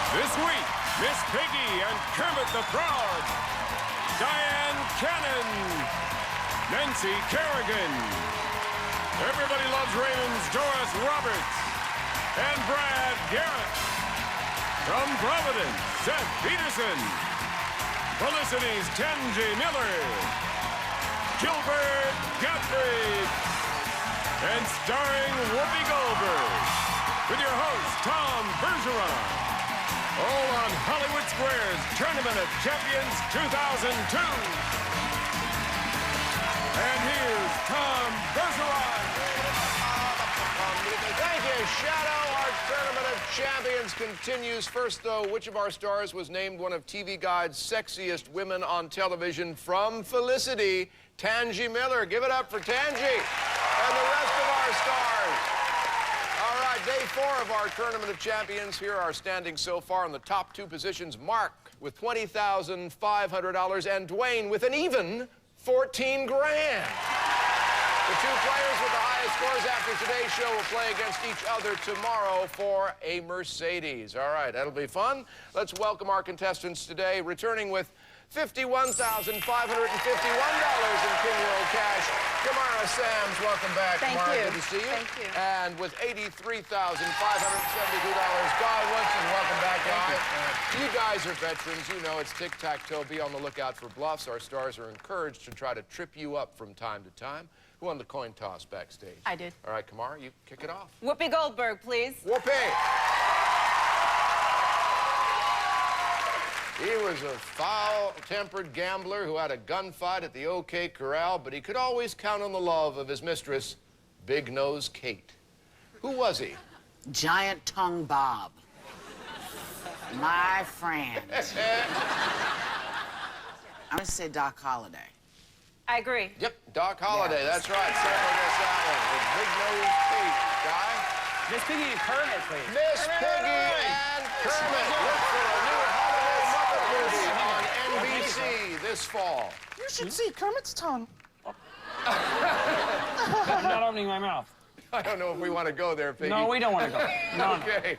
This week, Miss Piggy and Kermit the Frog, Diane Cannon, Nancy Kerrigan, Everybody Loves Raymond's Doris Roberts, and Brad Garrett. From Providence, Seth Peterson, Felicity's Tangi Miller, Gilbert Gottfried, and starring Whoopi Goldberg, with your host, Tom Bergeron. All on Hollywood Square's Tournament of Champions 2002. And here's Tom Bergeron. Thank you, Shadow. Our Tournament of Champions continues. First, though, which of our stars was named one of TV Guide's sexiest women on television? From Felicity, Tangi Miller. Give it up for Tangi and the rest of our stars. All right, day 4 of our Tournament of Champions. Here are standing so far in the top 2 positions. Mark with $20,500 and Dwayne with an even 14 grand. The 2 players with the highest scores after today's show will play against each other tomorrow for a Mercedes. All right, that'll be fun. Let's welcome our contestants today, returning with $51,551 in King-World cash. Kamara Sams, welcome back. Thank Kamara, you. good to see you. Thank you. And with $83,572, Guy Woodson, welcome back, Guy. You guys are veterans. You know it's tic-tac-toe. Be on the lookout for bluffs. Our stars are encouraged to try to trip you up from time to time. Who won the coin toss backstage? I did. All right, Kamara, you kick it off. Whoopi Goldberg, please. Whoopi! He was a foul-tempered gambler who had a gunfight at the OK Corral, but he could always count on the love of his mistress, Big Nose Kate. Who was he? Giant Tongue Bob. My friend. I'm gonna say Doc Holliday. I agree. Yep, Doc Holliday, Yes. that's right. Sample gets that one. With Big Nose Kate. Guy? Miss Piggy and Kermit, please. Miss Piggy and Kermit. Look for a new holiday Muppet movie on NBC this fall. You should see Kermit's tongue. I'm not opening my mouth. I don't know if we want to go there, Piggy. No, we don't want to go. No, Okay.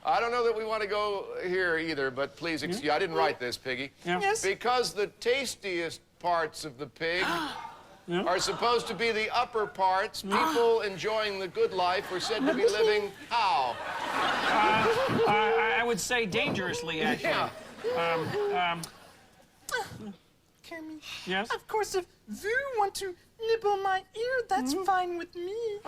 I don't know that we want to go here either, but please excuse. I didn't write this, Piggy. Yeah. Yes. Because the tastiest parts of the pig Yeah. are supposed to be the upper parts. People enjoying the good life were said to be living how? I would say dangerously, actually. Yeah. Kermit. Yes? Of course, if you want to nibble my ear, that's fine with me.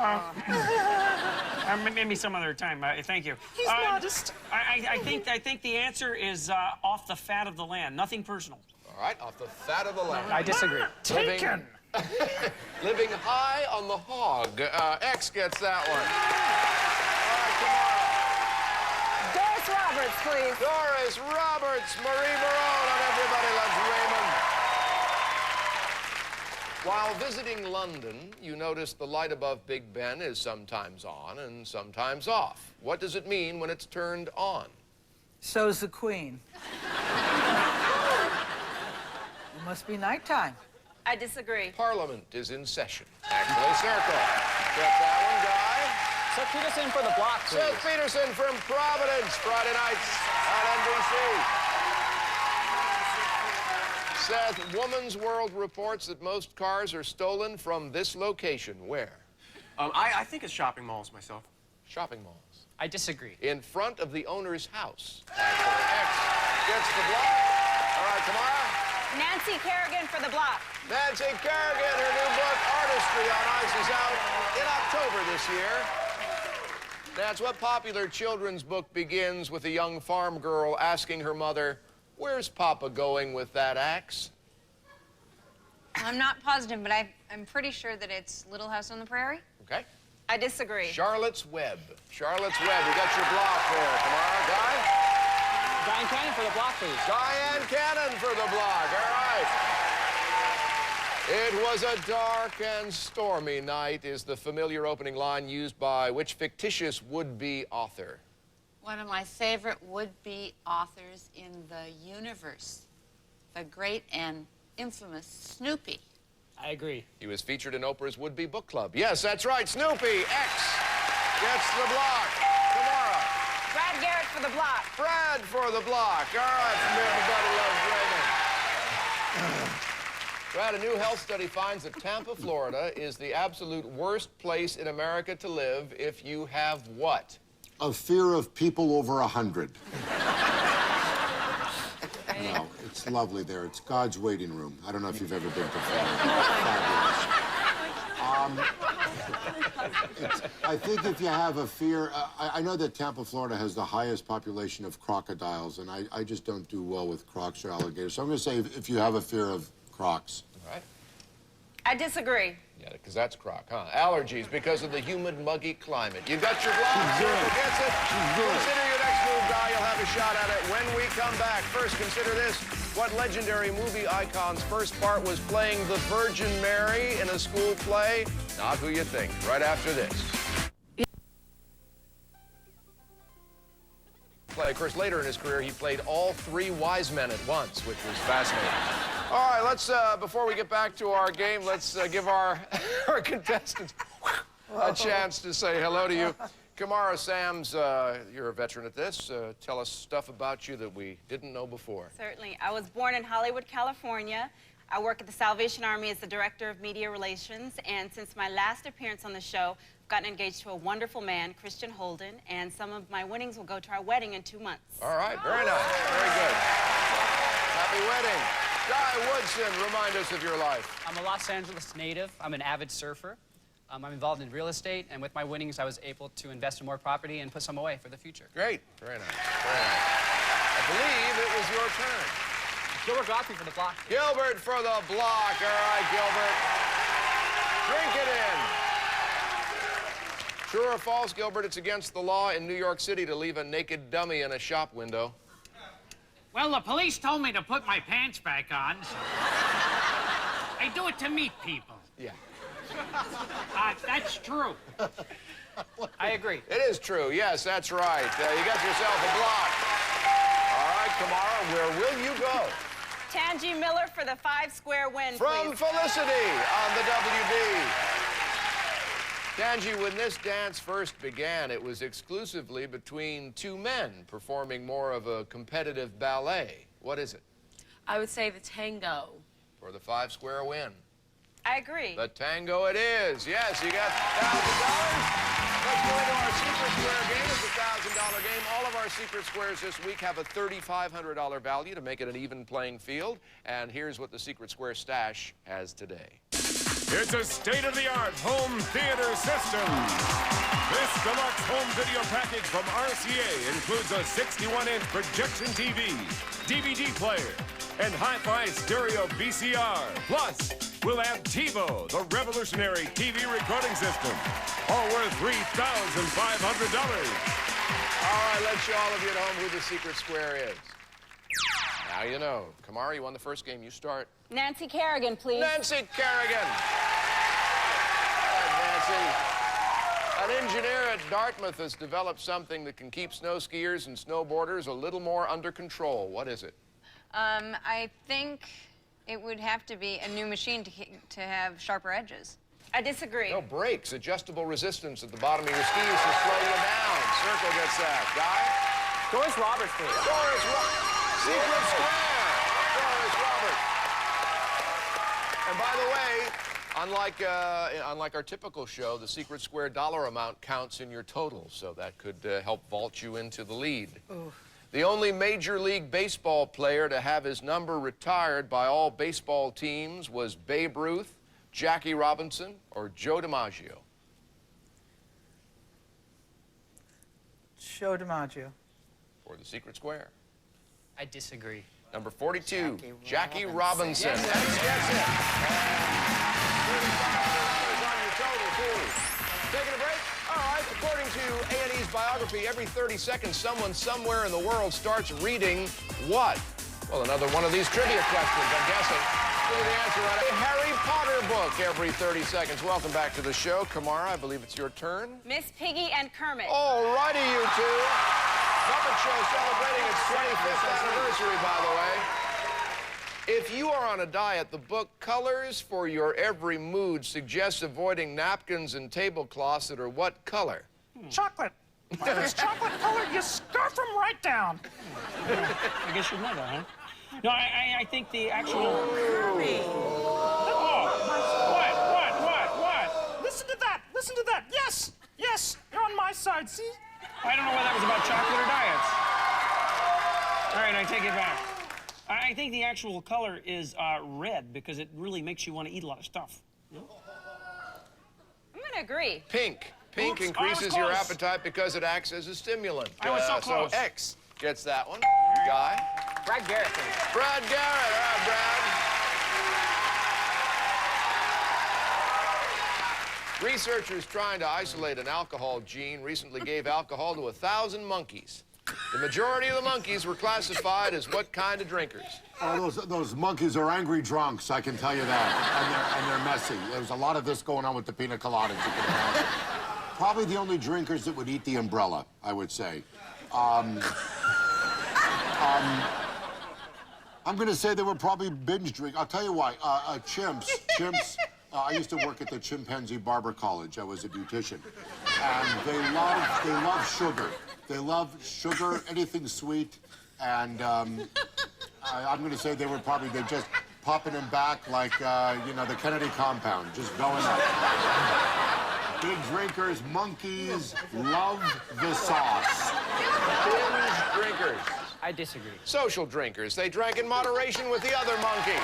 Maybe some other time. Thank you. He's modest. I think the answer is off the fat of the land. Nothing personal. All right, off the fat of the land. I disagree. Taken. Living high on the hog. X gets that one. Doris Roberts, please. Doris Roberts, Marie Barone on Everybody Loves Raymond. While visiting London, you notice the light above Big Ben is sometimes on and sometimes off. What does it mean when it's turned on? So's the Queen. It must be nighttime. I disagree. Parliament is in session. Actually, circle. Get that one, Guy. Seth Peterson for the block, please. Seth Peterson from Providence, Friday nights on NBC. Seth, Woman's World reports that most cars are stolen from this location. Where? I think it's shopping malls myself. Shopping malls. I disagree. In front of the owner's house. Actually, X gets the block. All right, Tamara. Nancy Kerrigan for the block. Nancy Kerrigan, her new book, Artistry on Ice, is out in October this year. That's what popular children's book begins with a young farm girl asking her mother, "Where's Papa going with that axe?" I'm not positive, but I'm pretty sure that it's Little House on the Prairie. Okay. I disagree. Charlotte's Web. Charlotte's Web. You got your block there. Tomorrow, Guy? Diane Cannon for the block, please. Diane Cannon for the block. All right. It was a dark and stormy night is the familiar opening line used by which fictitious would-be author? One of my favorite would-be authors in the universe, the great and infamous Snoopy. I agree. He was featured in Oprah's would-be book club. Yes, that's right, Snoopy. X gets the block. Tomorrow. Brad Garrett Brad for the block. Brad for the block. All right, from Everybody Loves Raymond. Brad, a new health study finds that Tampa, Florida is the absolute worst place in America to live if you have what? A fear of people over 100. No, it's lovely there. It's God's waiting room. I don't know if you've ever been to Florida. I think if you have a fear, I know that Tampa, Florida has the highest population of crocodiles, and I just don't do well with crocs or alligators. So I'm going to say if you have a fear of crocs. All right. I disagree. Yeah, because that's croc, huh? Allergies because of the humid, muggy climate. You got your block. Whoever gets it. Consider your next move, guy. You'll have a shot at it when we come back. First, consider this. What legendary movie icon's first part was playing the Virgin Mary in a school play? Not who you think. Right after this. Of course, later in his career, he played all three wise men at once, which was fascinating. All right, let's, before we get back to our game, let's give our contestants a chance to say hello to you. Kamara Sams, you're a veteran at this. Tell us stuff about you that we didn't know before. Certainly. I was born in Hollywood, California. I work at the Salvation Army as the Director of Media Relations, and since my last appearance on the show, I've gotten engaged to a wonderful man, Christian Holden, and some of my winnings will go to our wedding in 2 months. All right, very nice, very good. Happy wedding. Guy Woodson, remind us of your life. I'm a Los Angeles native. I'm an avid surfer. I'm involved in real estate, and with my winnings, I was able to invest in more property and put some away for the future. Great, very nice, very nice. I believe it was your turn. Gilbert Godfrey for the block. Gilbert for the block. All right, Gilbert. Drink it in. True or false, Gilbert, it's against the law in New York City to leave a naked dummy in a shop window. Well, the police told me to put my pants back on, so I do it to meet people. Yeah. That's true. I agree. It is true. Yes, that's right. You got yourself a block. All right, Kamara, where will you go? Tangi Miller for the 5-square win, From please. Felicity on the WB. Tangi, when this dance first began, it was exclusively between two men performing more of a competitive ballet. What is it? I would say the tango. For the 5-square win. I agree. The tango it is. Yes, you got $1,000. Let's go into our Secret Square game. It's a $1,000 game. All of our Secret Squares this week have a $3,500 value to make it an even playing field. And here's what the Secret Square stash has today. It's a state-of-the-art home theater system. This deluxe home video package from RCA includes a 61-inch projection TV, DVD player, and hi-fi stereo VCR. Plus, we'll have TiVo, the revolutionary TV recording system, all worth $3,500. All right, let's show all of you at home who the Secret Square is. Now you know. Kamara, you won the first game. You start. Nancy Kerrigan, please. Nancy Kerrigan. All right, Nancy. An engineer at Dartmouth has developed something that can keep snow skiers and snowboarders a little more under control. What is it? I think it would have to be a new machine to have sharper edges. I disagree. No, brakes, adjustable resistance at the bottom of your skis to slow you down. Circle gets that. Guy? Doris Roberts, please. Doris Roberts. Secret Square. Doris Roberts. And by the way, unlike our typical show, the Secret Square dollar amount counts in your total, so that could help vault you into the lead. Ooh. The only Major League Baseball player to have his number retired by all baseball teams was Babe Ruth, Jackie Robinson, or Joe DiMaggio. Joe DiMaggio. For the Secret Square. I disagree. Number 42, Jackie Robinson. Yes, yes, yes. $35 on your total, too. Taking a break? All right, according to A&E's biography, every 30 seconds, someone somewhere in the world starts reading what? Well, another one of these trivia questions, I'm guessing. Give me the answer right. A Harry Potter book every 30 seconds. Welcome back to the show. Kamara, I believe it's your turn. Miss Piggy and Kermit. All righty, you two. Muppet Show celebrating its 25th anniversary, by the way. If you are on a diet, the book Colors for Your Every Mood suggests avoiding napkins and tablecloths that are what color? Chocolate. If it's chocolate colored, you scarf them right down. I guess you know that, huh? No, I think the actual... Kermit. Oh, what? Listen to that. Listen to that. Yes. Yes. You're on my side. See? I don't know whether that was about chocolate or diets. All right, I take it back. I think the actual color is red because it really makes you want to eat a lot of stuff. I'm gonna agree. Pink. Pink Oops, increases I your was close. appetite because it acts as a stimulant. I was so close. So X gets that one. Guy. Brad Garrett, please. Brad Garrett. All right, Brad. Researchers trying to isolate an alcohol gene recently gave alcohol to 1,000 monkeys. The majority of the monkeys were classified as what kind of drinkers? Oh, those monkeys are angry drunks, I can tell you that. And they're messy. There's a lot of this going on with the pina coladas, you can imagine. Probably the only drinkers that would eat the umbrella, I would say. I'm going to say they were probably binge drink. I'll tell you why. Chimps. I used to work at the Chimpanzee Barber College. I was a beautician. And they love sugar. They love sugar, anything sweet. And I'm going to say they just popping them back like, you know, the Kennedy compound, just going up. Big drinkers, monkeys, love the sauce. Binge drinkers. I disagree. Social drinkers. They drank in moderation with the other monkeys.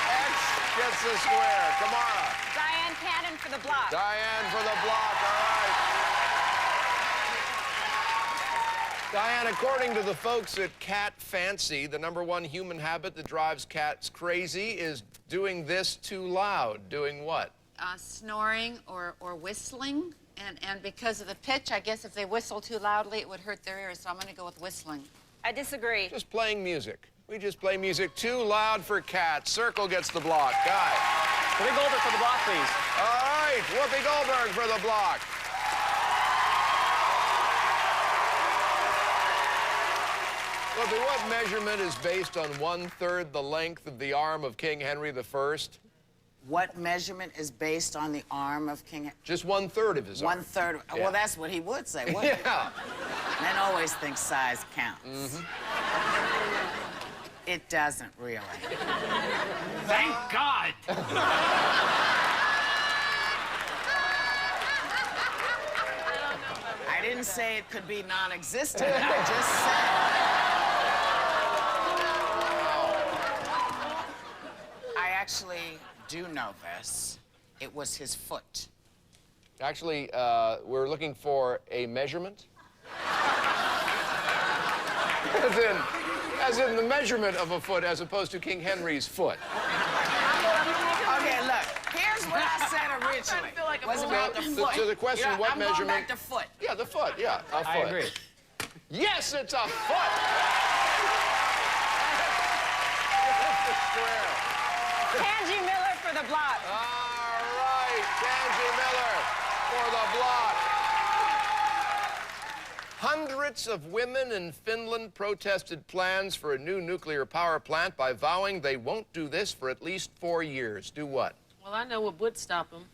X gets the square. Kamara. Diane Cannon for the block. Diane for the block. All right. Diane, according to the folks at Cat Fancy, the #1 human habit that drives cats crazy is doing this too loud. Doing what? Snoring or whistling. And because of the pitch, I guess if they whistle too loudly, it would hurt their ears. So I'm going to go with whistling. I disagree. Just playing music. We just play music too loud for cats. Circle gets the block. Guy. Whoopi Goldberg for the block, please. All right, Whoopi Goldberg for the block. Whoopi, what measurement is based on 1/3 the length of the arm of King Henry I? What measurement is based on the arm of King? Just 1/3 of his arm. 1/3. Yeah. Well, that's what he would say, wouldn't it? Yeah. Men always think size counts. It doesn't really. Thank God. I didn't say it could be non-existent. I just said. I actually do know this. It was his foot. Actually, we're looking for a measurement. As in the measurement of a foot as opposed to King Henry's foot. Okay, look. Here's what I said originally. It was about the foot. So the question, what I'm measurement? going back to foot. Yeah, the foot, yeah. A foot. I agree. Yes, it's a foot! Square. Tangi Miller for the block. All right, Tangi Miller for the block. Hundreds of women in Finland protested plans for a new nuclear power plant by vowing they won't do this for at least 4 years. Do what? Well, I know what would stop them.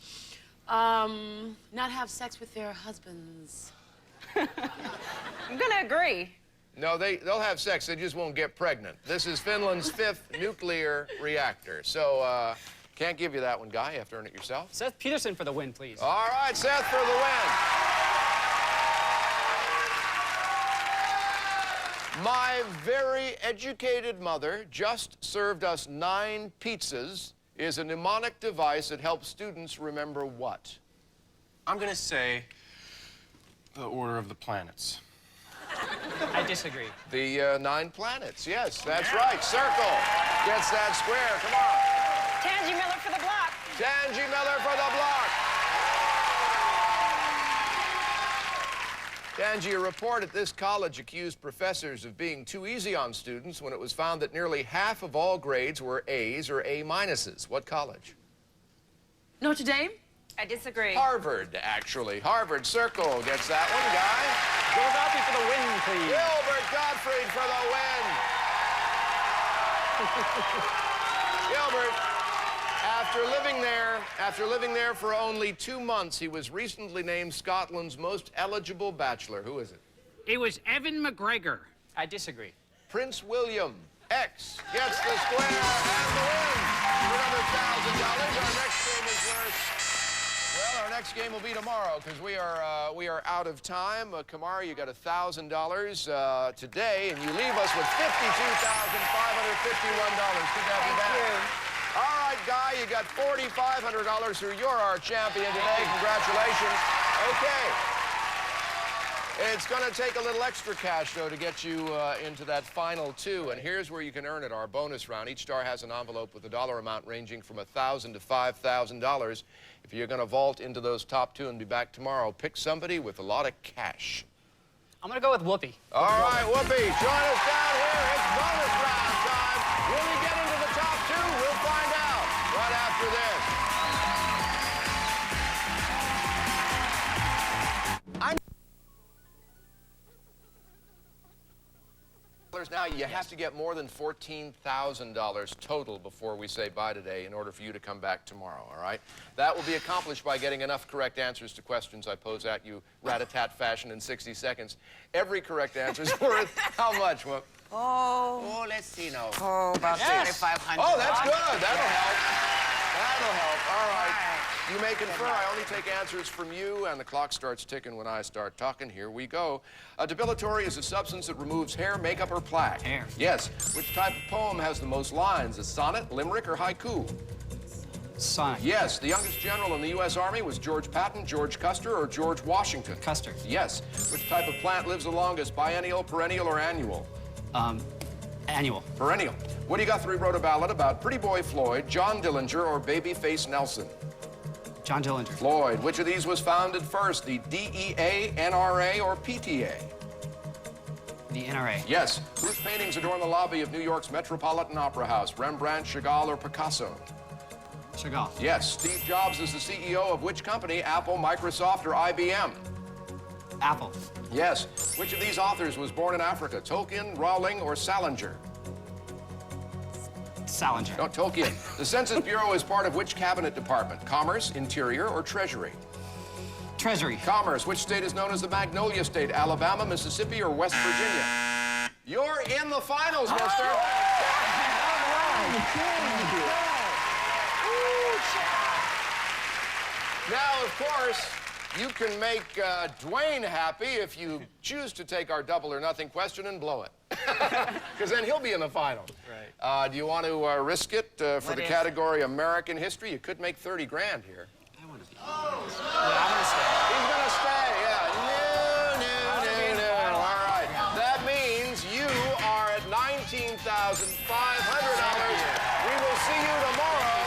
Not have sex with their husbands. I'm gonna agree. No, they'll have sex, they just won't get pregnant. This is Finland's 5th nuclear reactor. So, can't give you that one, Guy. You have to earn it yourself. Seth Peterson for the win, please. All right, Seth for the win. My very educated mother just served us 9 pizzas is a mnemonic device that helps students remember what? I'm going to say the order of the planets. I disagree. The 9 planets, yes, that's right. Circle gets that square, come on. Tangi Miller for the block. Tangi Miller for the block. Tangi, a report at this college accused professors of being too easy on students when it was found that nearly half of all grades were A's or A minuses. What college? Notre Dame? I disagree. Harvard, actually. Harvard. Circle gets that one, Guy. Gilbert Godfrey for the win, please. Gilbert Gottfried for the win. Gilbert, After living there for only 2 months, he was recently named Scotland's most eligible bachelor. Who is it? It was Evan McGregor. I disagree. Prince William. X gets the square and the win for another $1,000. Our next game will be tomorrow because we are out of time. Kamara, you got $1,000 today, and you leave us with $52,551. Good to have you back. All right, Guy, you got $4,500, so you're our champion today. Congratulations. Okay. It's going to take a little extra cash, though, to get you into that final two. And here's where you can earn it, our bonus round. Each star has an envelope with a dollar amount ranging from $1,000 to $5,000. If you're going to vault into those top two and be back tomorrow, pick somebody with a lot of cash. I'm going to go with Whoopi. All right, Whoopi, join us down here. It's bonus round time. Will we get into the top two? We'll find out right after this. Now, you have to get more than $14,000 total before we say bye today in order for you to come back tomorrow, all right? That will be accomplished by getting enough correct answers to questions I pose at you, rat-a-tat fashion in 60 seconds. Every correct answer is worth how much, Whoop? Oh, let's see now. Oh, about $3,500. Oh, that's good. That'll help. That'll help. All right. You may confer. I only take answers from you, and the clock starts ticking when I start talking. Here we go. Depilatory is a substance that removes hair, makeup, or plaque. Hair. Yes. Which type of poem has the most lines? A sonnet, limerick, or haiku? Sonnet. Yes. The youngest general in the U.S. Army was George Patton, George Custer, or George Washington? Custer. Yes. Which type of plant lives the longest? Biennial, perennial, or annual? Annual. Perennial. Woody Guthrie wrote a ballad about Pretty Boy Floyd, John Dillinger, or Babyface Nelson? John Dillinger. Floyd. Which of these was founded first, the DEA, NRA, or PTA? The NRA. Yes. Whose paintings adorn the lobby of New York's Metropolitan Opera House? Rembrandt, Chagall, or Picasso? Chagall. Yes. Steve Jobs is the CEO of which company? Apple, Microsoft, or IBM? Apple. Yes. Which of these authors was born in Africa? Tolkien, Rowling, or Salinger? Salinger. No, Tolkien. The Census Bureau is part of which cabinet department? Commerce, Interior, or Treasury? Treasury. Commerce. Which state is known as the Magnolia State? Alabama, Mississippi, or West Virginia? You're in the finals, mister. Now, of course, you can make Dwayne happy if you choose to take our double or nothing question and blow it. Because then he'll be in the final. Right. Do you want to risk it for the category American history? You could make 30 grand here. I want to be. Yeah, I'm going to stay. He's going to stay, yeah. No. All right. That means you are at $19,500. We will see you tomorrow.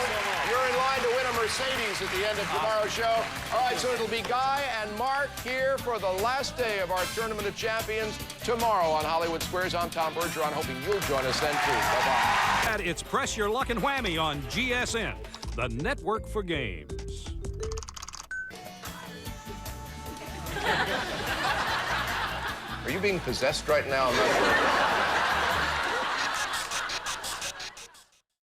You're in line to win a Mercedes at the end of tomorrow's show. All right, so it'll be Guy and Mark here for the last day of our Tournament of Champions tomorrow on Hollywood Squares. I'm Tom Bergeron, hoping you'll join us then, too. Bye-bye. It's Press Your Luck and Whammy on GSN, the network for games. Are you being possessed right now? I'm not sure.